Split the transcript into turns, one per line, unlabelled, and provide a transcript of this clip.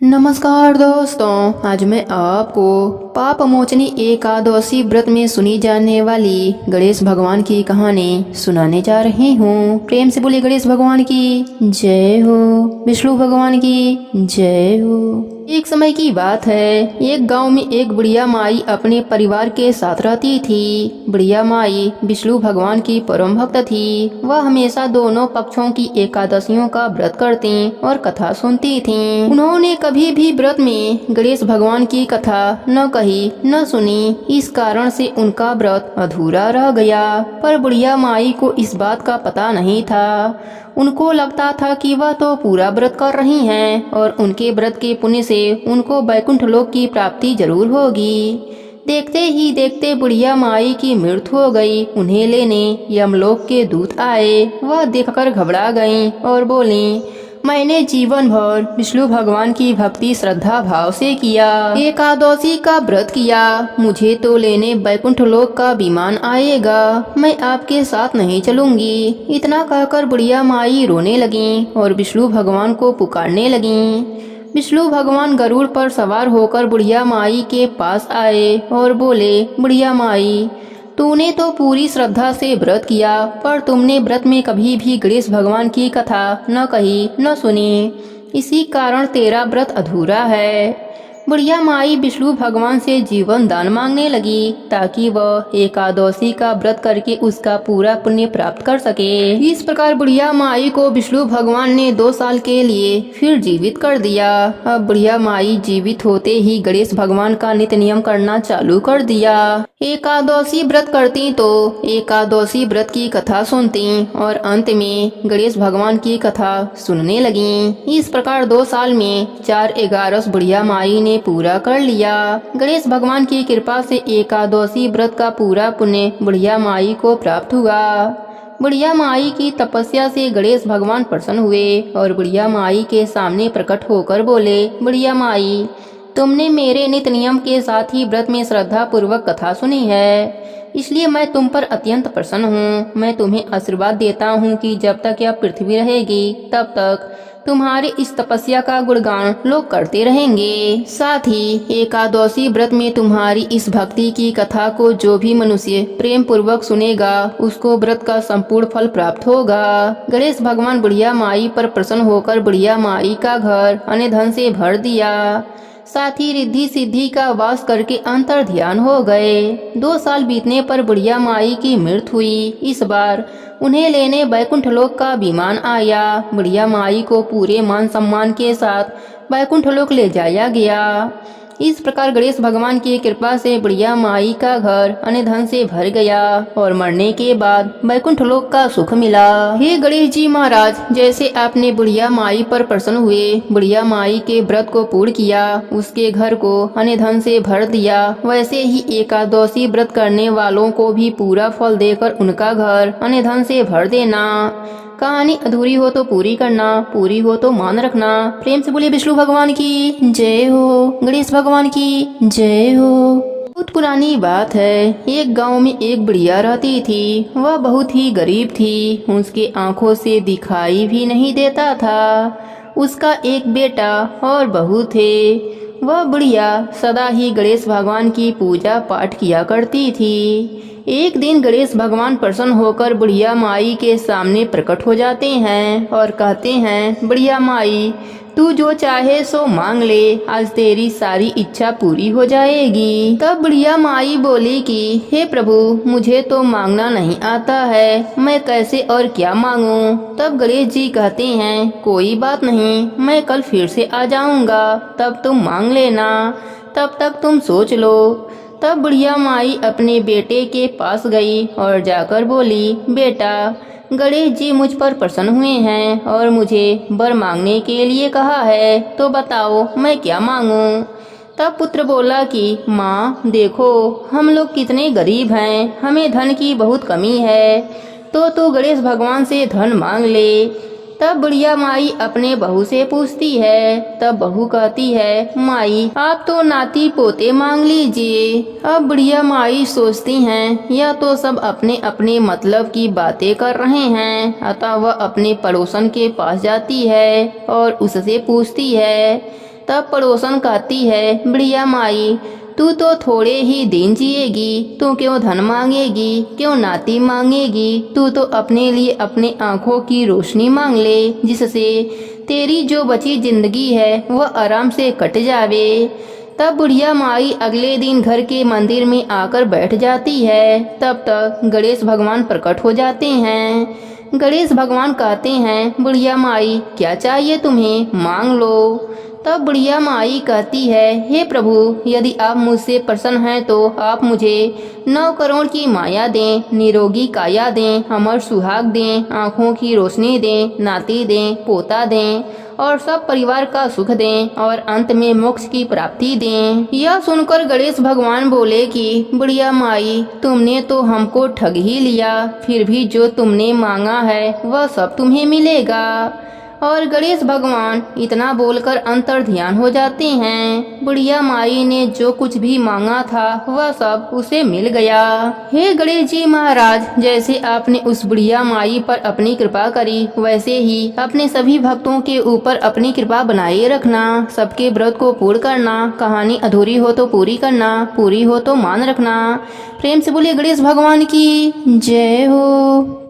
नमस्कार दोस्तों, आज मैं आपको पाप मोचनी एकादशी व्रत में सुनी जाने वाली गणेश भगवान की कहानी सुनाने जा रही हूँ। प्रेम से बोलिए गणेश भगवान की जय हो, विष्णु भगवान की जय हो। एक समय की बात है, एक गांव में एक बुढ़िया माई अपने परिवार के साथ रहती थी। बुढ़िया माई विष्णु भगवान की परम भक्त थी। वह हमेशा दोनों पक्षों की एकादशियों का व्रत करती और कथा सुनती थी। उन्होंने कभी भी व्रत में गणेश भगवान की कथा न कही न सुनी। इस कारण से उनका व्रत अधूरा रह गया। पर बुढ़िया माई को इस बात का पता नहीं था। उनको लगता था कि वह तो पूरा व्रत कर रही हैं और उनके व्रत के पुण्य से उनको वैकुंठ लोक की प्राप्ति जरूर होगी। देखते ही देखते बुढ़िया माई की मृत्यु हो गई। उन्हें लेने यमलोक के दूत आए। वह देखकर घबरा गईं और बोलीं, मैंने जीवन भर विष्णु भगवान की भक्ति श्रद्धा भाव से किया, एकादशी का व्रत किया। मुझे तो लेने वैकुंठ लोक का विमान आएगा। मैं आपके साथ नहीं चलूंगी। इतना कहकर बुढ़िया माई रोने लगीं और विष्णु भगवान को पुकारने लगीं। विष्णु भगवान गरुड़ पर सवार होकर बुढ़िया माई के पास आए और बोले, बुढ़िया माई, तूने तो पूरी श्रद्धा से व्रत किया, पर तुमने व्रत में कभी भी गणेश भगवान की कथा न कही न सुनी। इसी कारण तेरा व्रत अधूरा है। बुढ़िया माई विष्णु भगवान से जीवन दान मांगने लगी ताकि वह एकादशी का व्रत करके उसका पूरा पुण्य प्राप्त कर सके। इस प्रकार बुढ़िया माई को विष्णु भगवान ने 2 साल के लिए फिर जीवित कर दिया। अब बुढ़िया माई जीवित होते ही गणेश भगवान का नित्य नियम करना चालू कर दिया। एकादशी व्रत करती तो एकादशी व्रत की कथा सुनती और अंत में गणेश भगवान की कथा सुनने लगी। इस प्रकार 2 साल में 4/11 बुढ़िया माई ने पूरा कर लिया। गणेश भगवान की कृपा से एकादशी व्रत का पूरा पुण्य बुढ़िया माई को प्राप्त हुआ। बुढ़िया माई की तपस्या से गणेश भगवान प्रसन्न हुए और बुढ़िया माई के सामने प्रकट होकर बोले, बुढ़िया माई, तुमने मेरे नित्य नियम के साथ ही व्रत में श्रद्धा पूर्वक कथा सुनी है, इसलिए मैं तुम पर अत्यंत प्रसन्न हूँ। मैं तुम्हें आशीर्वाद देता हूँ कि जब तक यह पृथ्वी रहेगी तब तक तुम्हारी इस तपस्या का गुणगान लोग करते रहेंगे। साथ ही एकादशी व्रत में तुम्हारी इस भक्ति की कथा को जो भी मनुष्य प्रेम पूर्वक सुनेगा उसको व्रत का संपूर्ण फल प्राप्त होगा। गणेश भगवान बुढ़िया माई पर प्रसन्न होकर बुढ़िया माई का घर अन्य धन से भर दिया। साथ ही रिद्धि सिद्धि का वास करके अंतर ध्यान हो गए। 2 साल बीतने पर बुढ़िया माई की मृत्यु हुई। इस बार उन्हें लेने वैकुंठ लोक का विमान आया। बुढ़िया माई को पूरे मान सम्मान के साथ वैकुंठ लोक ले जाया गया। इस प्रकार गणेश भगवान की कृपा से बुढ़िया माई का घर अन्य धन से भर गया और मरने के बाद वैकुंठ लोक का सुख मिला। हे गणेश जी महाराज, जैसे आपने बुढ़िया माई पर प्रसन्न हुए, बुढ़िया माई के व्रत को पूर्ण किया, उसके घर को अन्य धन से भर दिया, वैसे ही एकादशी व्रत करने वालों को भी पूरा फल देकर उनका घर अन्य धन से भर देना। कहानी अधूरी हो तो पूरी करना, पूरी हो तो मान रखना। प्रेम से बोलिए विष्णु भगवान की जय हो, गणेश भगवान की जय हो। बहुत पुरानी बात है, एक गांव में एक बुढ़िया रहती थी। वह बहुत ही गरीब थी। उसके आंखों से दिखाई भी नहीं देता था। उसका एक बेटा और बहू थे। वह बुढ़िया सदा ही गणेश भगवान की पूजा पाठ किया करती थी। एक दिन गणेश भगवान प्रसन्न होकर बुढ़िया माई के सामने प्रकट हो जाते हैं और कहते हैं, बुढ़िया माई, तू जो चाहे सो मांग ले, आज तेरी सारी इच्छा पूरी हो जाएगी। तब बुढ़िया माई बोली कि हे प्रभु, मुझे तो मांगना नहीं आता है, मैं कैसे और क्या मांगूं। तब गणेश जी कहते हैं, कोई बात नहीं, मैं कल फिर से आ जाऊंगा, तब तुम मांग लेना, तब तक तुम सोच लो। तब बुढ़िया माई अपने बेटे के पास गई और जाकर बोली, बेटा, गणेश जी मुझ पर प्रसन्न हुए हैं और मुझे वर मांगने के लिए कहा है, तो बताओ मैं क्या मांगूं। तब पुत्र बोला कि माँ देखो, हम लोग कितने गरीब हैं, हमें धन की बहुत कमी है, तो तू गणेश भगवान से धन मांग ले। तब बुढ़िया माई अपने बहू से पूछती है। तब बहू कहती है, माई आप तो नाती पोते मांग लीजिए। अब बुढ़िया माई सोचती हैं, यह तो सब अपने अपने मतलब की बातें कर रहे हैं। अतः वह अपने पड़ोसन के पास जाती है और उससे पूछती है, तब पड़ोसन कहती है, बुढ़िया माई तू तो थोड़े ही दिन जिएगी, तू क्यों धन मांगेगी, क्यों नाती मांगेगी, तू तो अपने लिए अपने आंखों की रोशनी मांग ले, जिससे तेरी जो बची जिंदगी है वह आराम से कट जावे। तब बुढ़िया माई अगले दिन घर के मंदिर में आकर बैठ जाती है। तब तक गणेश भगवान प्रकट हो जाते हैं। गणेश भगवान कहते हैं, बुढ़िया माई क्या चाहिए तुम्हें, मांग लो। तब बुढ़िया माई कहती है, हे प्रभु, यदि आप मुझसे प्रसन्न हैं तो आप मुझे 9 करोड़ की माया दें, निरोगी काया दें, अमर सुहाग दें, आँखों की रोशनी दें, नाती दें, पोता दें और सब परिवार का सुख दें और अंत में मोक्ष की प्राप्ति दें। यह सुनकर गणेश भगवान बोले कि बुढ़िया माई, तुमने तो हमको ठग ही लिया, फिर भी जो तुमने मांगा है वह सब तुम्हें मिलेगा। और गणेश भगवान इतना बोलकर अंतर ध्यान हो जाते हैं। बुढ़िया माई ने जो कुछ भी मांगा था वह सब उसे मिल गया। हे गणेश जी महाराज, जैसे आपने उस बुढ़िया माई पर अपनी कृपा करी, वैसे ही अपने सभी भक्तों के ऊपर अपनी कृपा बनाए रखना। सबके व्रत को पूर्ण करना, कहानी अधूरी हो तो पूरी करना, पूरी हो तो मान रखना। प्रेम से बोलिए गणेश भगवान की जय हो।